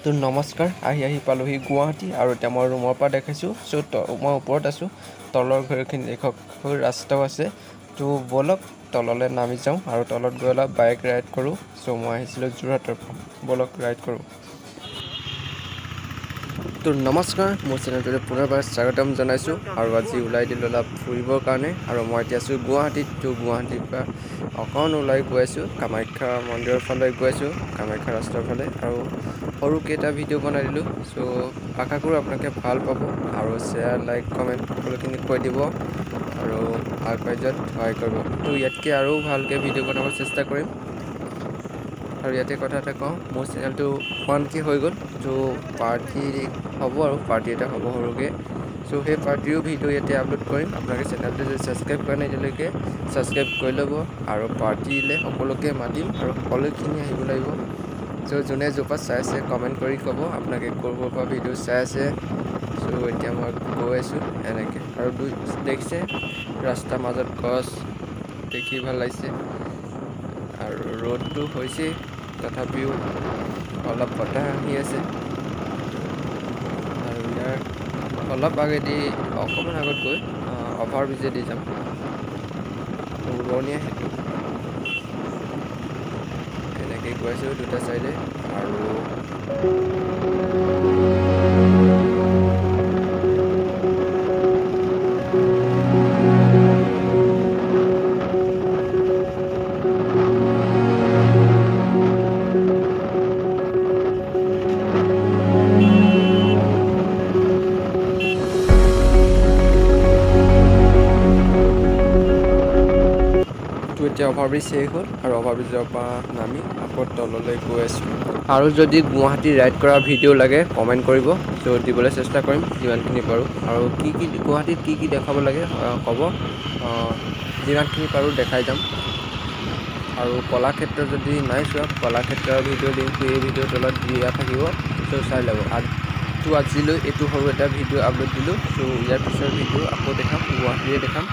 তো নমস্কাৰ আহি পালোহি গুৱাহাটী আৰু এতিয়া মই ৰুমৰ পৰা দেখাইছোঁ মই ওপৰত আছোঁ তলৰ ঘৰখিনি দেখক ৰাস্তাও আছে তো বলক তললৈ নামি যাওঁ আৰু তলত গৈ অলপ বাইক ৰাইড কৰোঁ মই আহিছিলোঁ যোৰহাটৰ পৰা বলক ৰাইড কৰোঁ তো নমস্কাৰ মোৰ চেনেলটোলৈ পুনৰবাৰ স্বাগতম জনাইছোঁ আৰু আজি ওলাই দিলোঁ অলপ ফুৰিবৰ কাৰণে আৰু মই এতিয়া আছোঁ গুৱাহাটীত তো গুৱাহাটীৰ পৰা অকণ ওলাই গৈ আছোঁ কামাখ্যা মন্দিৰৰ ফালে গৈ আছোঁ কামাখ্যা ৰাস্তাৰ ফালে আৰু সৰুকৈ এটা ভিডিঅ' বনাই দিলোঁ আশা কৰোঁ আপোনালোকে ভাল পাব আৰু শ্বেয়াৰ লাইক কমেণ্ট সকলোখিনি কৈ দিব আৰু আগবাঢ়ি যোৱাত সহায় কৰিব তো ইয়াতকৈ আৰু ভালকৈ ভিডিঅ' বনাব চেষ্টা কৰিম আৰু ইয়াতে কথা এটা কওঁ মোৰ চেনেলটো 1K হৈ গ'ল তো পাৰ্টি হ'ব আৰু পাৰ্টি এটা হ'ব সৰুকৈ সেই পাৰ্টিৰো ভিডিঅ' ইয়াতে আপলোড কৰিম আপোনালোকে চেনেলটো যদি ছাবস্ক্ৰাইব কৰা নাই এতিয়ালৈকে ছাবস্ক্ৰাইব কৰি ল'ব আৰু পাৰ্টিলৈ সকলোকে মাতিম আৰু সকলোখিনি আহিব লাগিব যোনে য'ৰপৰা চাই আছে কমেণ্ট কৰি ক'ব আপোনালোকে ক'ৰ পৰা ভিডিঅ' চাই আছে এতিয়া মই গৈ আছোঁ এনেকৈ আৰু দেখিছে ৰাস্তাৰ মাজত গছ দেখি ভাল লাগিছে আৰু ৰ'দটো হৈছেই তথাপিও অলপ বতাহ আহি আছে আৰু ইয়াৰ অলপ আগেদি অকণমান আগত গৈ অভাৰ ব্ৰিজেদি যাম উৰণীয়া সেইটো এনেকৈ গৈ আছোঁ দুটা চাইডে আৰু এতিয়া অভাৰব্ৰিজ শেষ হ'ল আৰু অভাৰব্ৰিজৰ পৰা নামি আকৌ তললৈ গৈ আছোঁ আৰু যদি গুৱাহাটী ৰাইড কৰা ভিডিঅ' লাগে কমেণ্ট কৰিব দিবলৈ চেষ্টা কৰিম যিমানখিনি পাৰোঁ আৰু গুৱাহাটীত কি দেখাব লাগে ক'ব যিমানখিনি পাৰোঁ দেখাই যাম আৰু কলাক্ষেত্ৰ যদি নাই চোৱা কলাক্ষেত্ৰৰ ভিডিঅ' লিংকটো এই ভিডিঅ'ৰ তলত দিয়া থাকিব চাই ল'ব আজিলৈ এইটো সৰু এটা ভিডিঅ' আপলোড দিলোঁ ইয়াৰ পিছৰ ভিডিঅ' আকৌ দেখাম গুৱাহাটীৰে দেখাম